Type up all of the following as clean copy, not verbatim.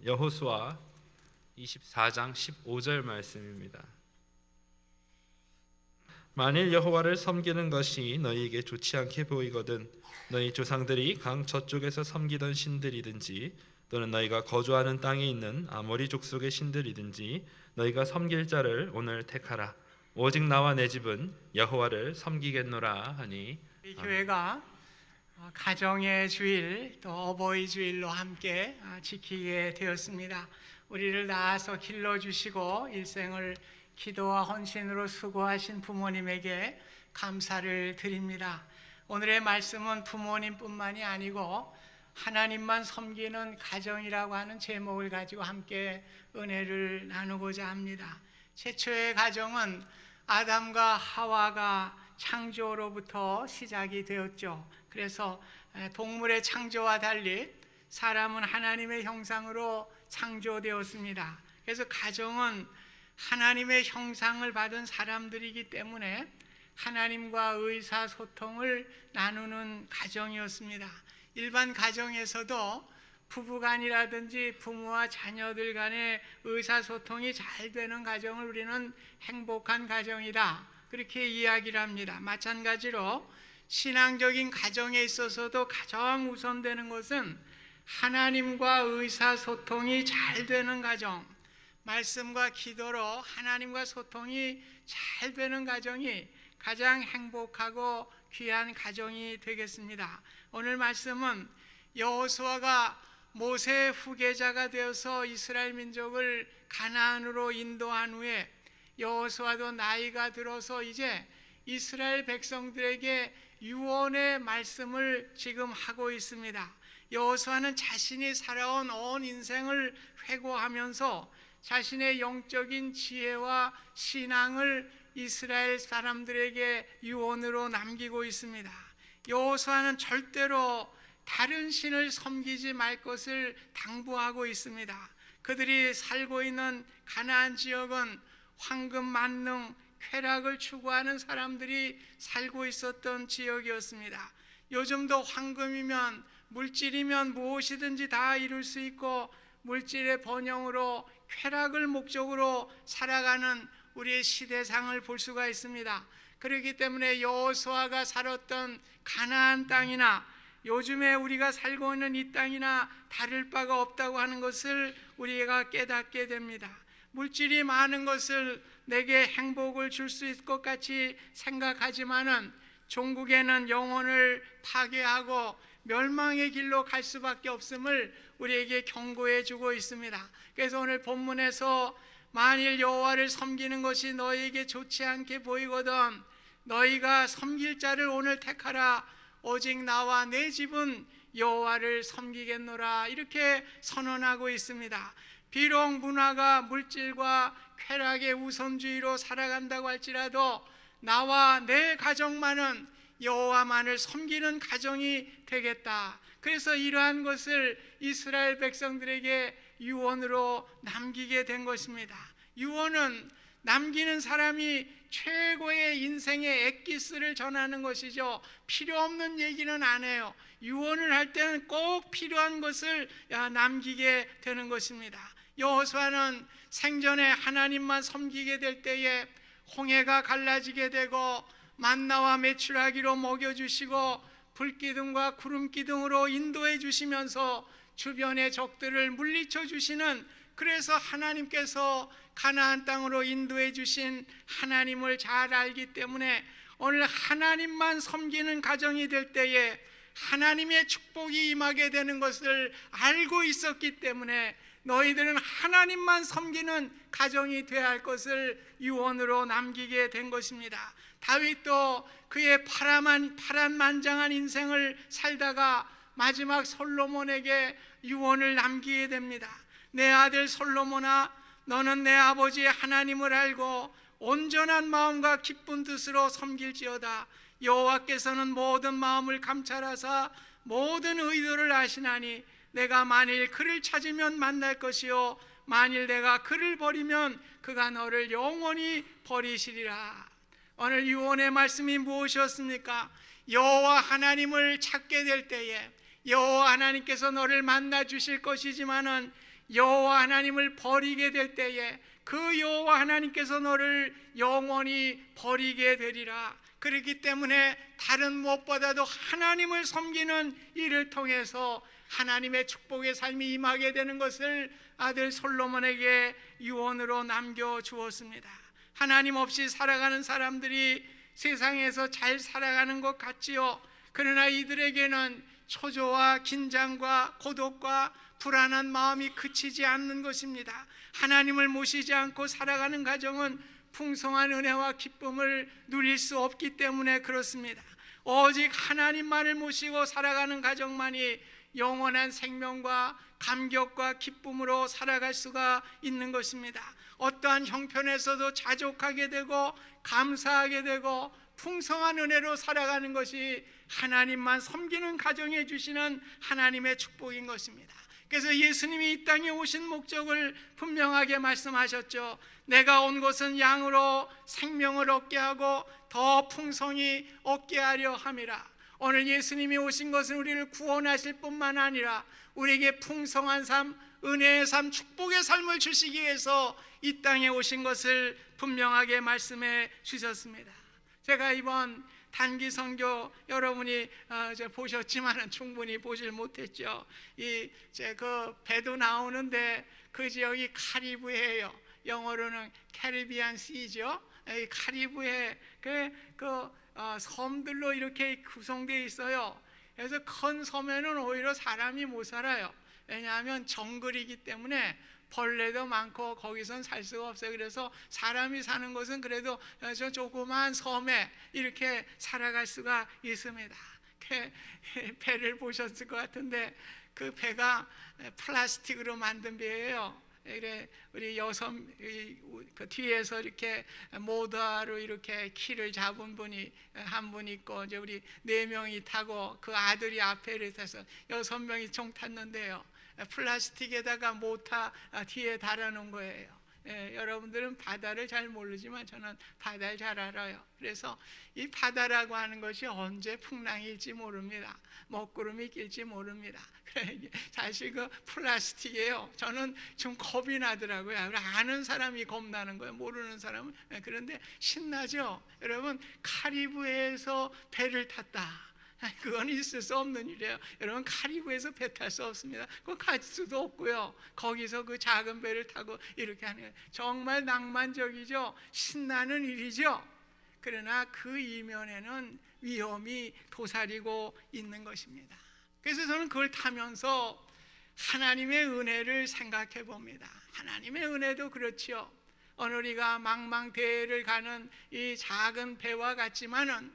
여호수아 24장 15절 말씀입니다. 만일 여호와를 섬기는 것이 너희에게 좋지 않게 보이거든 너희 조상들이 강 저쪽에서 섬기던 신들이든지 또는 너희가 거주하는 땅에 있는 아모리 족속의 신들이든지 너희가 섬길 자를 오늘 택하라. 오직 나와 내 집은 여호와를 섬기겠노라 하니. 이 교회가 가정의 주일 또 어버이 주일로 함께 지키게 되었습니다. 우리를 낳아서 길러주시고 일생을 기도와 헌신으로 수고하신 부모님에게 감사를 드립니다. 오늘의 말씀은 부모님뿐만이 아니고 하나님만 섬기는 가정이라고 하는 제목을 가지고 함께 은혜를 나누고자 합니다. 최초의 가정은 아담과 하와가 창조로부터 시작이 되었죠. 그래서 동물의 창조와 달리 사람은 하나님의 형상으로 창조되었습니다. 그래서 가정은 하나님의 형상을 받은 사람들이기 때문에 하나님과 의사소통을 나누는 가정이었습니다. 일반 가정에서도 부부간이라든지 부모와 자녀들 간의 의사소통이 잘 되는 가정을 우리는 행복한 가정이다, 그렇게 이야기를 합니다. 마찬가지로 신앙적인 가정에 있어서도 가장 우선되는 것은 하나님과 의사소통이 잘 되는 가정, 말씀과 기도로 하나님과 소통이 잘 되는 가정이 가장 행복하고 귀한 가정이 되겠습니다. 오늘 말씀은 여호수아가 모세의 후계자가 되어서 이스라엘 민족을 가나안으로 인도한 후에 여호수아도 나이가 들어서 이제 이스라엘 백성들에게 유언의 말씀을 지금 하고 있습니다. 여호수아는 자신이 살아온 온 인생을 회고하면서 자신의 영적인 지혜와 신앙을 이스라엘 사람들에게 유언으로 남기고 있습니다. 여호수아는 절대로 다른 신을 섬기지 말 것을 당부하고 있습니다. 그들이 살고 있는 가나안 지역은 황금, 만능, 쾌락을 추구하는 사람들이 살고 있었던 지역이었습니다. 요즘도 황금이면, 물질이면 무엇이든지 다 이룰 수 있고 물질의 번영으로 쾌락을 목적으로 살아가는 우리의 시대상을 볼 수가 있습니다. 그렇기 때문에 여호수아가 살았던 가나안 땅이나 요즘에 우리가 살고 있는 이 땅이나 다를 바가 없다고 하는 것을 우리가 깨닫게 됩니다. 물질이 많은 것을 내게 행복을 줄 수 있을 것 같이 생각하지만은 종국에는 영혼을 파괴하고 멸망의 길로 갈 수밖에 없음을 우리에게 경고해 주고 있습니다. 그래서 오늘 본문에서 만일 여호와를 섬기는 것이 너희에게 좋지 않게 보이거든 너희가 섬길 자를 오늘 택하라. 오직 나와 내 집은 여호와를 섬기겠노라, 이렇게 선언하고 있습니다. 비록 문화가 물질과 쾌락의 우선주의로 살아간다고 할지라도 나와 내 가정만은 여호와만을 섬기는 가정이 되겠다. 그래서 이러한 것을 이스라엘 백성들에게 유언으로 남기게 된 것입니다. 유언은 남기는 사람이 최고의 인생의 엑기스를 전하는 것이죠. 필요 없는 얘기는 안 해요. 유언을 할 때는 꼭 필요한 것을 남기게 되는 것입니다. 여호수아는 생전에 하나님만 섬기게 될 때에 홍해가 갈라지게 되고 만나와 메추라기로 먹여주시고 불기둥과 구름기둥으로 인도해 주시면서 주변의 적들을 물리쳐 주시는, 그래서 하나님께서 가나안 땅으로 인도해 주신 하나님을 잘 알기 때문에 오늘 하나님만 섬기는 가정이 될 때에 하나님의 축복이 임하게 되는 것을 알고 있었기 때문에 너희들은 하나님만 섬기는 가정이 되어야 할 것을 유언으로 남기게 된 것입니다. 다윗도 그의 파란만장한 인생을 살다가 마지막 솔로몬에게 유언을 남기게 됩니다. 내 아들 솔로몬아, 너는 내 아버지의 하나님을 알고 온전한 마음과 기쁜 뜻으로 섬길지어다. 여호와께서는 모든 마음을 감찰하사 모든 의도를 아시나니 내가 만일 그를 찾으면 만날 것이요 만일 내가 그를 버리면 그가 너를 영원히 버리시리라. 오늘 유언의 말씀이 무엇이었습니까? 여호와 하나님을 찾게 될 때에 여호와 하나님께서 너를 만나 주실 것이지만은 여호와 하나님을 버리게 될 때에 그 여호와 하나님께서 너를 영원히 버리게 되리라. 그렇기 때문에 다른 무엇보다도 하나님을 섬기는 일을 통해서 하나님의 축복의 삶이 임하게 되는 것을 아들 솔로몬에게 유언으로 남겨주었습니다. 하나님 없이 살아가는 사람들이 세상에서 잘 살아가는 것 같지요. 그러나 이들에게는 초조와 긴장과 고독과 불안한 마음이 그치지 않는 것입니다. 하나님을 모시지 않고 살아가는 가정은 풍성한 은혜와 기쁨을 누릴 수 없기 때문에 그렇습니다. 오직 하나님만을 모시고 살아가는 가정만이 영원한 생명과 감격과 기쁨으로 살아갈 수가 있는 것입니다. 어떠한 형편에서도 자족하게 되고 감사하게 되고 풍성한 은혜로 살아가는 것이 하나님만 섬기는 가정에 주시는 하나님의 축복인 것입니다. 그래서 예수님이 이 땅에 오신 목적을 분명하게 말씀하셨죠. 내가 온 것은 양으로 생명을 얻게 하고 더 풍성히 얻게 하려 함이라. 오늘 예수님이 오신 것은 우리를 구원하실 뿐만 아니라 우리에게 풍성한 삶, 은혜의 삶, 축복의 삶을 주시기 위해서 이 땅에 오신 것을 분명하게 말씀해 주셨습니다. 제가 이번 단기 선교 여러분이 보셨지만 충분히 보질 못했죠. 그 배도 나오는데 그 지역이 카리브해예요. 영어로는 캐리비안 시죠. 이 카리브해 섬들로 이렇게 구성되어 있어요. 그래서 큰 섬에는 오히려 사람이 못 살아요. 왜냐하면 정글이기 때문에 벌레도 많고 거기선 살 수가 없어요. 그래서 사람이 사는 곳은 그래도 저 조그만 섬에 이렇게 살아갈 수가 있습니다. 배를 보셨을 것 같은데 그 배가 플라스틱으로 만든 배예요. 우리 그 뒤에서 이렇게 모터로 이렇게 키를 잡은 분이 한 분 있고 이제 우리 4명이 타고 그 아들이 앞에를 타서 6명이 총 탔는데요. 플라스틱에다가 모터 뒤에 달아놓은 거예요. 여러분들은 바다를 잘 모르지만 저는 바다를 잘 알아요. 그래서 이 바다라고 하는 것이 언제 풍랑일지 모릅니다. 먹구름이 낄지 모릅니다. 사실 그 플라스틱이에요. 저는 좀 겁이 나더라고요. 아는 사람이 겁나는 거예요. 모르는 사람은. 그런데 신나죠. 여러분, 카리브해에서 배를 탔다. 그건 있을 수 없는 일이에요. 여러분, 카리브해에서 배 탈 수 없습니다. 그거 갈 수도 없고요. 거기서 그 작은 배를 타고 이렇게 하는 거예요. 정말 낭만적이죠. 신나는 일이죠. 그러나 그 이면에는 위험이 도사리고 있는 것입니다. 그래서 저는 그걸 타면서 하나님의 은혜를 생각해 봅니다. 하나님의 은혜도 그렇지요. 오늘 우리가 망망대해를 가는 이 작은 배와 같지만은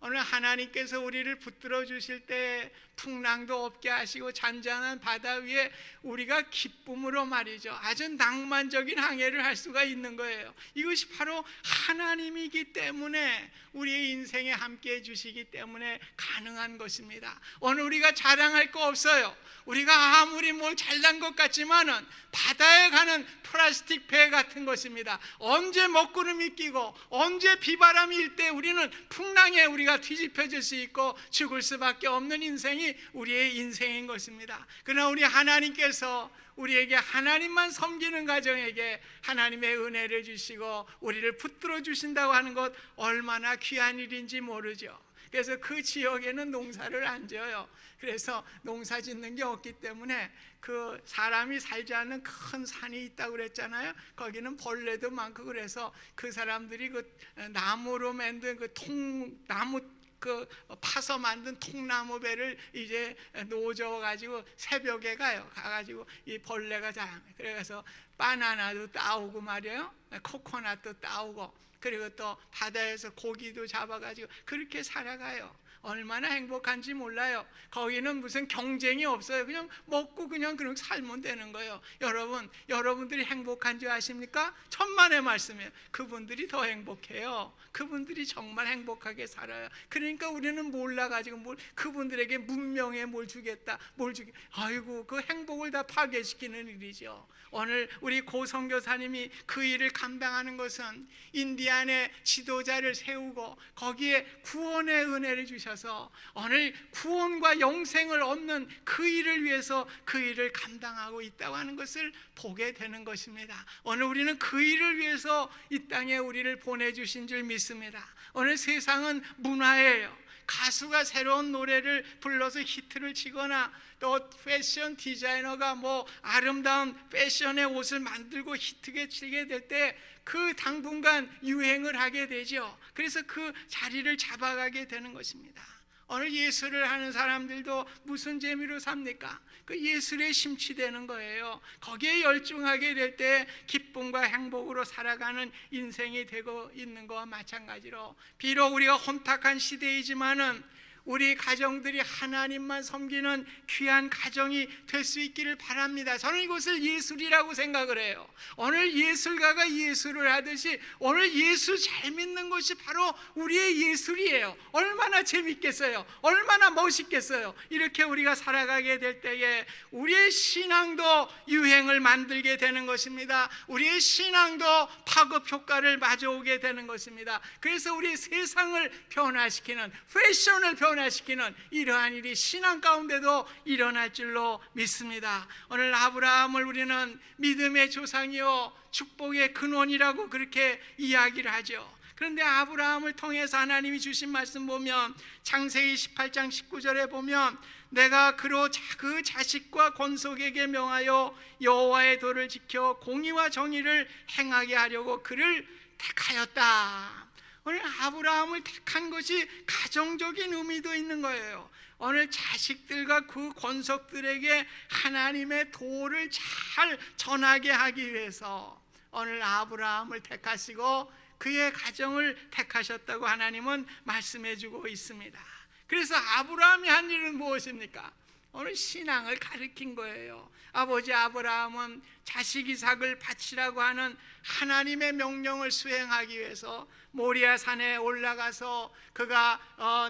오늘 하나님께서 우리를 붙들어 주실 때 풍랑도 없게 하시고 잔잔한 바다 위에 우리가 기쁨으로 말이죠, 아주 낭만적인 항해를 할 수가 있는 거예요. 이것이 바로 하나님이기 때문에 우리의 인생에 함께해 주시기 때문에 가능한 것입니다. 오늘 우리가 자랑할 거 없어요. 우리가 아무리 뭘 잘난 것 같지만은 바다에 가는 플라스틱 배 같은 것입니다. 언제 먹구름이 끼고 언제 비바람이 일 때 우리는 풍랑에 우리가 뒤집혀질 수 있고 죽을 수밖에 없는 인생이 우리의 인생인 것입니다. 그러나 우리 하나님께서 우리에게 하나님만 섬기는 가정에게 하나님의 은혜를 주시고 우리를 붙들어 주신다고 하는 것 얼마나 귀한 일인지 모르죠. 그래서 그 지역에는 농사를 안 지어요. 그래서 농사 짓는 게 없기 때문에 그 사람이 살지 않는 큰 산이 있다고 그랬잖아요. 거기는 벌레도 많고 그래서 그 사람들이 그 나무로 만든 그 통나무 그 파서 만든 통나무 배를 이제 놓아줘 가지고 새벽에 가가지고 이 벌레가 자 그래서 바나나도 따오고 말이에요. 코코넛도 따오고 그리고 또 바다에서 고기도 잡아가지고 그렇게 살아가요. 얼마나 행복한지 몰라요. 거기는 무슨 경쟁이 없어요. 그냥 먹고 그냥 살면 되는 거예요. 여러분들이 행복한 줄 아십니까? 천만의 말씀이에요. 그분들이 더 행복해요. 그분들이 정말 행복하게 살아요. 그러니까 우리는 몰라가지고 그분들에게 문명에 뭘 주겠다, 아이고, 그 행복을 다 파괴시키는 일이죠. 오늘 우리 고 선교사님이 그 일을 감당하는 것은 인디안의 지도자를 세우고 거기에 구원의 은혜를 주셨어요. 되어서 오늘 구원과 영생을 얻는 그 일을 위해서 그 일을 감당하고 있다고 하는 것을 보게 되는 것입니다. 오늘 우리는 그 일을 위해서 이 땅에 우리를 보내주신 줄 믿습니다. 오늘 세상은 문화예요. 가수가 새로운 노래를 불러서 히트를 치거나 또 패션 디자이너가 뭐 아름다운 패션의 옷을 만들고 히트게 치게 될 때 그 당분간 유행을 하게 되죠. 그래서 그 자리를 잡아가게 되는 것입니다. 오늘 예술을 하는 사람들도 무슨 재미로 삽니까? 그 예술에 심취되는 거예요. 거기에 열중하게 될 때 기쁨과 행복으로 살아가는 인생이 되고 있는 것과 마찬가지로, 비록 우리가 혼탁한 시대이지만은 우리 가정들이 하나님만 섬기는 귀한 가정이 될 수 있기를 바랍니다. 저는 이것을 예술이라고 생각을 해요. 오늘 예술가가 예술을 하듯이 오늘 예수 잘 믿는 것이 바로 우리의 예술이에요. 얼마나 재밌겠어요? 얼마나 멋있겠어요? 이렇게 우리가 살아가게 될 때에 우리의 신앙도 유행을 만들게 되는 것입니다. 우리의 신앙도 파급 효과를 마주오게 되는 것입니다. 그래서 우리 세상을 변화시키는, 패션을 변화시키는 이러한 일이 신앙 가운데도 일어날 줄로 믿습니다. 오늘 아브라함을 우리는 믿음의 조상이요 축복의 근원이라고 그렇게 이야기를 하죠. 그런데 아브라함을 통해서 하나님이 주신 말씀 보면 창세기 18장 19절에 보면 내가 그로 그 자식과 권속에게 명하여 여호와의 도를 지켜 공의와 정의를 행하게 하려고 그를 택하였다. 오늘 아브라함을 택한 것이 가정적인 의미도 있는 거예요. 오늘 자식들과 그 권속들에게 하나님의 도를 잘 전하게 하기 위해서 오늘 아브라함을 택하시고 그의 가정을 택하셨다고 하나님은 말씀해 주고 있습니다. 그래서 아브라함이 한 일은 무엇입니까? 오늘 신앙을 가르친 거예요. 아버지 아브라함은 자식 이삭을 바치라고 하는 하나님의 명령을 수행하기 위해서 모리아 산에 올라가서 그가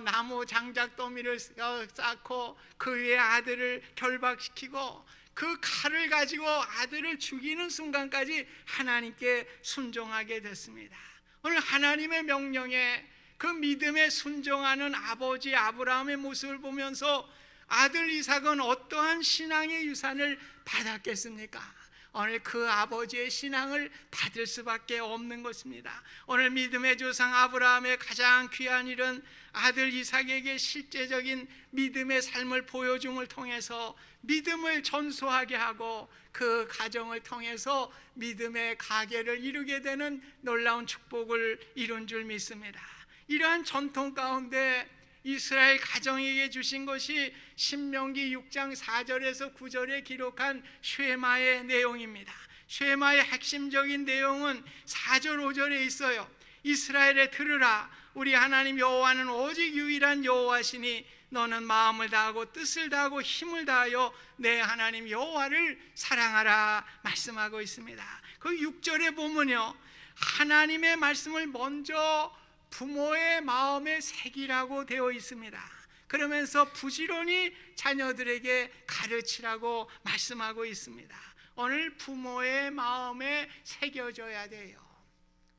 나무 장작더미를 쌓고 그 위에 아들을 결박시키고 그 칼을 가지고 아들을 죽이는 순간까지 하나님께 순종하게 됐습니다. 오늘 하나님의 명령에 그 믿음에 순종하는 아버지 아브라함의 모습을 보면서 아들 이삭은 어떠한 신앙의 유산을 받았겠습니까? 오늘 그 아버지의 신앙을 받을 수밖에 없는 것입니다. 오늘 믿음의 조상 아브라함의 가장 귀한 일은 아들 이삭에게 실제적인 믿음의 삶을 보여줌을 통해서 믿음을 전수하게 하고 그 가정을 통해서 믿음의 가계를 이루게 되는 놀라운 축복을 이룬 줄 믿습니다. 이러한 전통 가운데 이스라엘 가정에게 주신 것이 신명기 6장 4절에서 9절에 기록한 쉐마의 내용입니다. 쉐마의 핵심적인 내용은 4절 5절에 있어요. 이스라엘에 들으라, 우리 하나님 여호와는 오직 유일한 여호와시니 너는 마음을 다하고 뜻을 다하고 힘을 다하여 내 하나님 여호와를 사랑하라 말씀하고 있습니다. 그 6절에 보면요, 하나님의 말씀을 먼저 부모의 마음에 새기라고 되어 있습니다. 그러면서 부지런히 자녀들에게 가르치라고 말씀하고 있습니다. 오늘 부모의 마음에 새겨져야 돼요.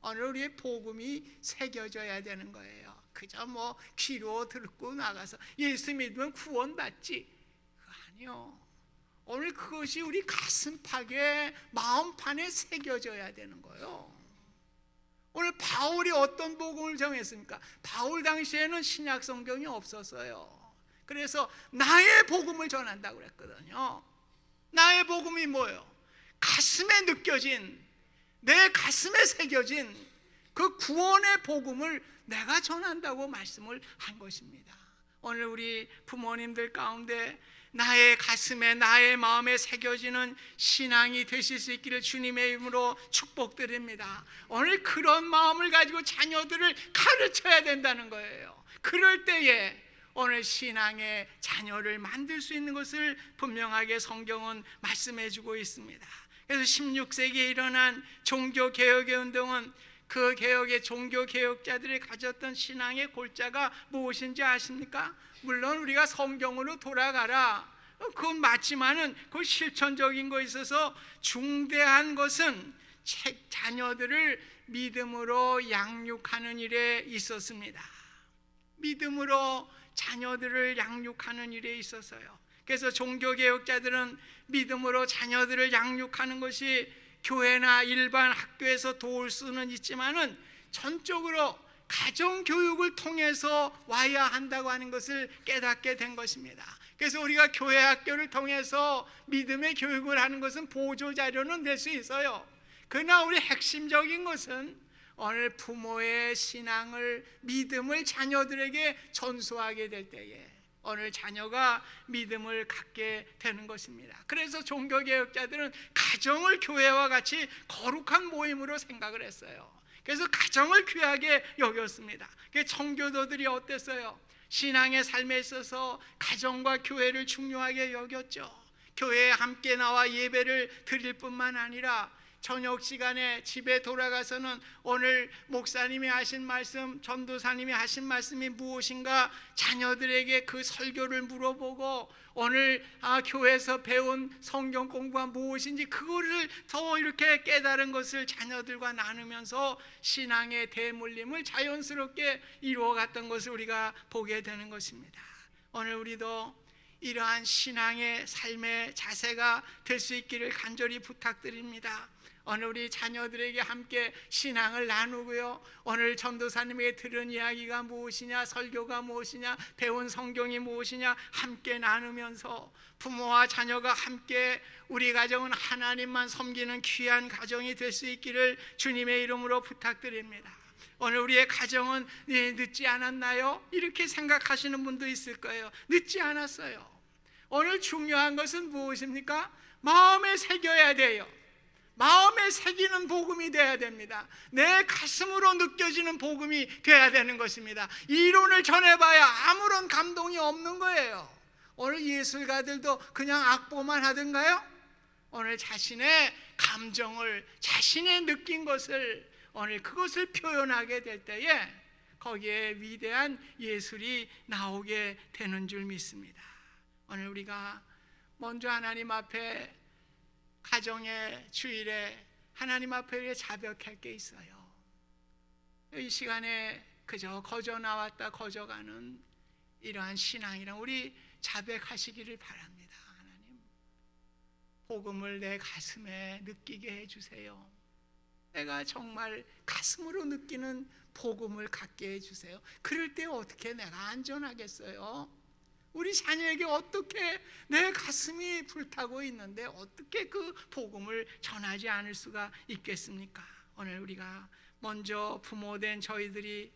오늘 우리의 복음이 새겨져야 되는 거예요. 그저 뭐 귀로 듣고 나가서 예수 믿으면 구원받지, 그거 아니요. 오늘 그것이 우리 가슴팍에 마음판에 새겨져야 되는 거예요. 오늘 바울이 어떤 복음을 정했습니까? 바울 당시에는 신약 성경이 없었어요. 그래서 나의 복음을 전한다고 그랬거든요. 나의 복음이 뭐예요? 가슴에 느껴진, 내 가슴에 새겨진 그 구원의 복음을 내가 전한다고 말씀을 한 것입니다. 오늘 우리 부모님들 가운데 나의 가슴에 나의 마음에 새겨지는 신앙이 되실 수 있기를 주님의 이름으로 축복드립니다. 오늘 그런 마음을 가지고 자녀들을 가르쳐야 된다는 거예요. 그럴 때에 오늘 신앙의 자녀를 만들 수 있는 것을 분명하게 성경은 말씀해 주고 있습니다. 그래서 16세기에 일어난 종교개혁의 운동은 그 개혁의 종교개혁자들이 가졌던 신앙의 골자가 무엇인지 아십니까? 물론 우리가 성경으로 돌아가라, 그건 맞지만은 그 실천적인 거 있어서 중대한 것은 자녀들을 믿음으로 양육하는 일에 있었습니다. 믿음으로 자녀들을 양육하는 일에 있어서요. 그래서 종교개혁자들은 믿음으로 자녀들을 양육하는 것이 교회나 일반 학교에서 도울 수는 있지만은 전적으로 가정교육을 통해서 와야 한다고 하는 것을 깨닫게 된 것입니다. 그래서 우리가 교회 학교를 통해서 믿음의 교육을 하는 것은 보조자료는 될 수 있어요. 그러나 우리 핵심적인 것은 오늘 부모의 신앙을, 믿음을 자녀들에게 전수하게 될 때에 오늘 자녀가 믿음을 갖게 되는 것입니다. 그래서 종교개혁자들은 가정을 교회와 같이 거룩한 모임으로 생각을 했어요. 그래서 가정을 귀하게 여겼습니다. 청교도들이 어땠어요? 신앙의 삶에 있어서 가정과 교회를 중요하게 여겼죠. 교회에 함께 나와 예배를 드릴 뿐만 아니라 저녁 시간에 집에 돌아가서는 오늘 목사님이 하신 말씀, 전도사님이 하신 말씀이 무엇인가 자녀들에게 그 설교를 물어보고 오늘 교회에서 배운 성경 공부가 무엇인지 그거를 더 이렇게 깨달은 것을 자녀들과 나누면서 신앙의 대물림을 자연스럽게 이루어갔던 것을 우리가 보게 되는 것입니다. 오늘 우리도 이러한 신앙의 삶의 자세가 될 수 있기를 간절히 부탁드립니다. 오늘 우리 자녀들에게 함께 신앙을 나누고요, 오늘 전도사님에게 들은 이야기가 무엇이냐, 설교가 무엇이냐, 배운 성경이 무엇이냐 함께 나누면서 부모와 자녀가 함께 우리 가정은 하나님만 섬기는 귀한 가정이 될 수 있기를 주님의 이름으로 부탁드립니다. 오늘 우리의 가정은 늦지 않았나요? 이렇게 생각하시는 분도 있을 거예요. 늦지 않았어요. 오늘 중요한 것은 무엇입니까? 마음에 새겨야 돼요. 마음에 새기는 복음이 돼야 됩니다. 내 가슴으로 느껴지는 복음이 돼야 되는 것입니다. 이론을 전해봐야 아무런 감동이 없는 거예요. 오늘 예술가들도 그냥 악보만 하던가요? 오늘 자신의 감정을, 자신의 느낀 것을 오늘 그것을 표현하게 될 때에 거기에 위대한 예술이 나오게 되는 줄 믿습니다. 오늘 우리가 먼저 하나님 앞에 가정의 주일에 하나님 앞에 자백할 게 있어요. 이 시간에 그저 거저 나왔다 거저 가는 이러한 신앙이랑 우리 자백하시기를 바랍니다. 하나님, 복음을 내 가슴에 느끼게 해주세요. 내가 정말 가슴으로 느끼는 복음을 갖게 해주세요. 그럴 때 어떻게 내가 안전하겠어요? 우리 자녀에게 어떻게 내 가슴이 불타고 있는데 어떻게 그 복음을 전하지 않을 수가 있겠습니까? 오늘 우리가 먼저 부모된 저희들이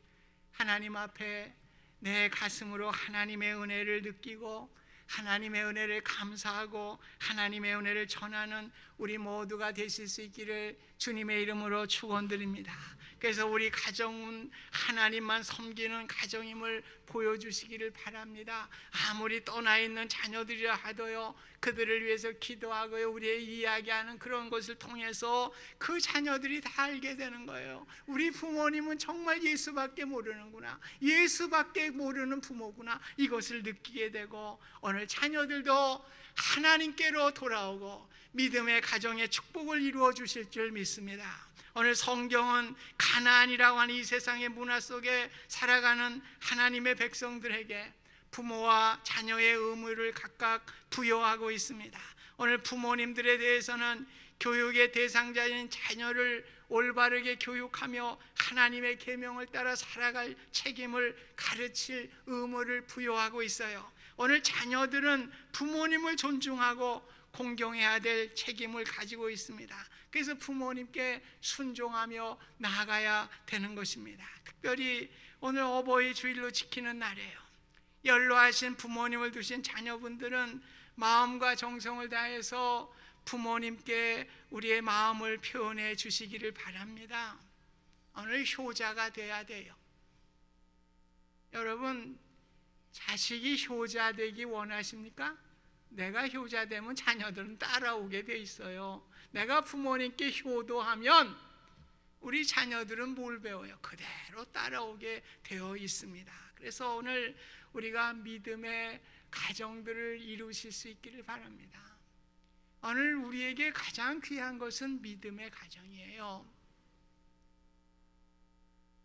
하나님 앞에 내 가슴으로 하나님의 은혜를 느끼고 하나님의 은혜를 감사하고 하나님의 은혜를 전하는 우리 모두가 되실 수 있기를 주님의 이름으로 축원드립니다. 그래서 우리 가정은 하나님만 섬기는 가정임을 보여주시기를 바랍니다. 아무리 떠나 있는 자녀들이라 하도요, 그들을 위해서 기도하고요, 우리의 이야기하는 그런 것을 통해서 그 자녀들이 다 알게 되는 거예요. 우리 부모님은 정말 예수밖에 모르는구나, 예수밖에 모르는 부모구나, 이것을 느끼게 되고 오늘 자녀들도 하나님께로 돌아오고 믿음의 가정의 축복을 이루어 주실 줄 믿습니다. 오늘 성경은 가나안이라고 하는 이 세상의 문화 속에 살아가는 하나님의 백성들에게 부모와 자녀의 의무를 각각 부여하고 있습니다. 오늘 부모님들에 대해서는 교육의 대상자인 자녀를 올바르게 교육하며 하나님의 계명을 따라 살아갈 책임을 가르칠 의무를 부여하고 있어요. 오늘 자녀들은 부모님을 존중하고 공경해야 될 책임을 가지고 있습니다. 그래서 부모님께 순종하며 나아가야 되는 것입니다. 특별히 오늘 어버이 주일로 지키는 날이에요. 연로하신 부모님을 두신 자녀분들은 마음과 정성을 다해서 부모님께 우리의 마음을 표현해 주시기를 바랍니다. 오늘 효자가 돼야 돼요. 여러분, 자식이 효자 되기 원하십니까? 내가 효자 되면 자녀들은 따라오게 돼 있어요. 내가 부모님께 효도하면 우리 자녀들은 뭘 배워요? 그대로 따라오게 되어 있습니다. 그래서 오늘 우리가 믿음의 가정들을 이루실 수 있기를 바랍니다. 오늘 우리에게 가장 귀한 것은 믿음의 가정이에요.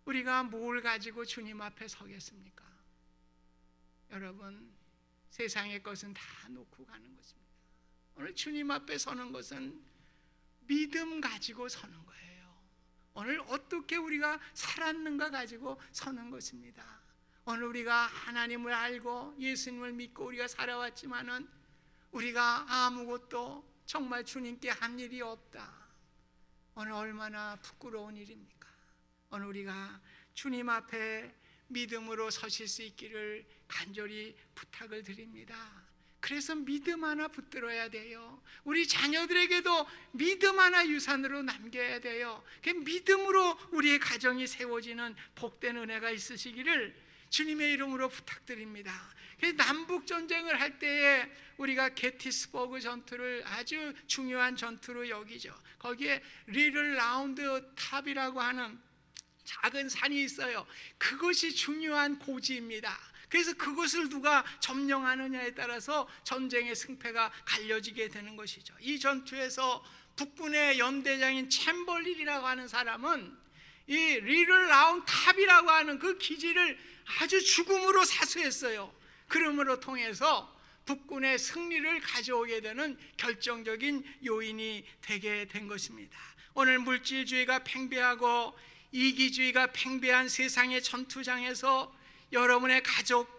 우리가 뭘 가지고 주님 앞에 서겠습니까? 여러분, 세상의 것은 다 놓고 가는 것입니다. 오늘 주님 앞에 서는 것은 믿음 가지고 서는 거예요. 오늘 어떻게 우리가 살았는가 가지고 서는 것입니다. 오늘 우리가 하나님을 알고 예수님을 믿고 우리가 살아왔지만은 우리가 아무것도 정말 주님께 한 일이 없다. 오늘 얼마나 부끄러운 일입니까? 오늘 우리가 주님 앞에 믿음으로 서실 수 있기를 간절히 부탁을 드립니다. 그래서 믿음 하나 붙들어야 돼요. 우리 자녀들에게도 믿음 하나 유산으로 남겨야 돼요. 그 믿음으로 우리의 가정이 세워지는 복된 은혜가 있으시기를 주님의 이름으로 부탁드립니다. 남북 전쟁을 할 때에 우리가 게티스버그 전투를 아주 중요한 전투로 여기죠. 거기에 리틀 라운드 탑이라고 하는 작은 산이 있어요. 그것이 중요한 고지입니다. 그래서 그것을 누가 점령하느냐에 따라서 전쟁의 승패가 갈려지게 되는 것이죠. 이 전투에서 북군의 연대장인 챔벌린이라고 하는 사람은 이 리틀 라운드 탑이라고 하는 그 기지를 아주 죽음으로 사수했어요. 그러므로 통해서 북군의 승리를 가져오게 되는 결정적인 요인이 되게 된 것입니다. 오늘 물질주의가 팽배하고 이기주의가 팽배한 세상의 전투장에서 여러분의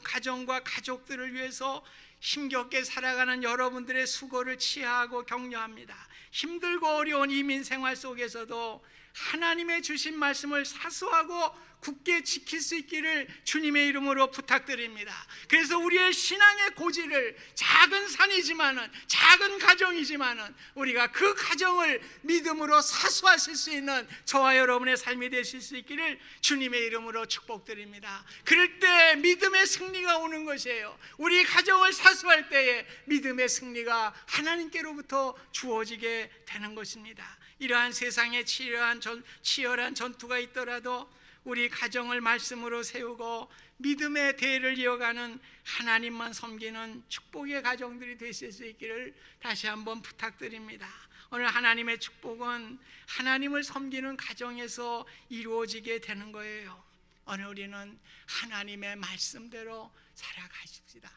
가정과 가족들을 위해서 힘겹게 살아가는 여러분들의 수고를 치하하고 격려합니다. 힘들고 어려운 이민 생활 속에서도 하나님의 주신 말씀을 사수하고 굳게 지킬 수 있기를 주님의 이름으로 부탁드립니다. 그래서 우리의 신앙의 고지를 작은 산이지만은, 작은 가정이지만은 우리가 그 가정을 믿음으로 사수하실 수 있는 저와 여러분의 삶이 되실 수 있기를 주님의 이름으로 축복드립니다. 그럴 때 믿음의 승리가 오는 것이에요. 우리 가정을 사수할 때에 믿음의 승리가 하나님께로부터 주어지게 되는 것입니다. 이러한 세상에 치열한 전투가 있더라도 우리 가정을 말씀으로 세우고 믿음의 대를 이어가는 하나님만 섬기는 축복의 가정들이 되실 수 있기를 다시 한번 부탁드립니다. 오늘 하나님의 축복은 하나님을 섬기는 가정에서 이루어지게 되는 거예요. 오늘 우리는 하나님의 말씀대로 살아가십시다.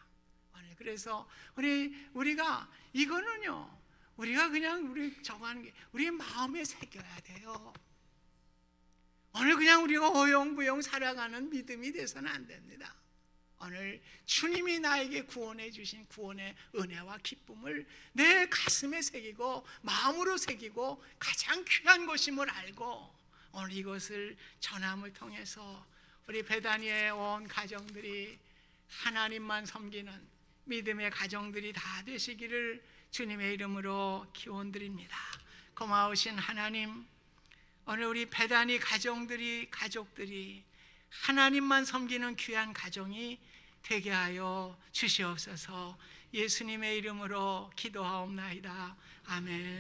오늘 그래서 우리가 이거는요, 우리가 그냥 우리 정하는 게 우리 마음에 새겨야 돼요. 오늘 그냥 우리가 어영부영 살아가는 믿음이 돼서는 안 됩니다. 오늘 주님이 나에게 구원해 주신 구원의 은혜와 기쁨을 내 가슴에 새기고 마음으로 새기고 가장 귀한 것임을 알고 오늘 이것을 전함을 통해서 우리 베다니의 온 가정들이 하나님만 섬기는 믿음의 가정들이 다 되시기를 주님의 이름으로 기원드립니다. 고마우신 하나님, 오늘 우리 베다니 가족들이 하나님만 섬기는 귀한 가정이 되게 하여 주시옵소서. 예수님의 이름으로 기도하옵나이다. 아멘.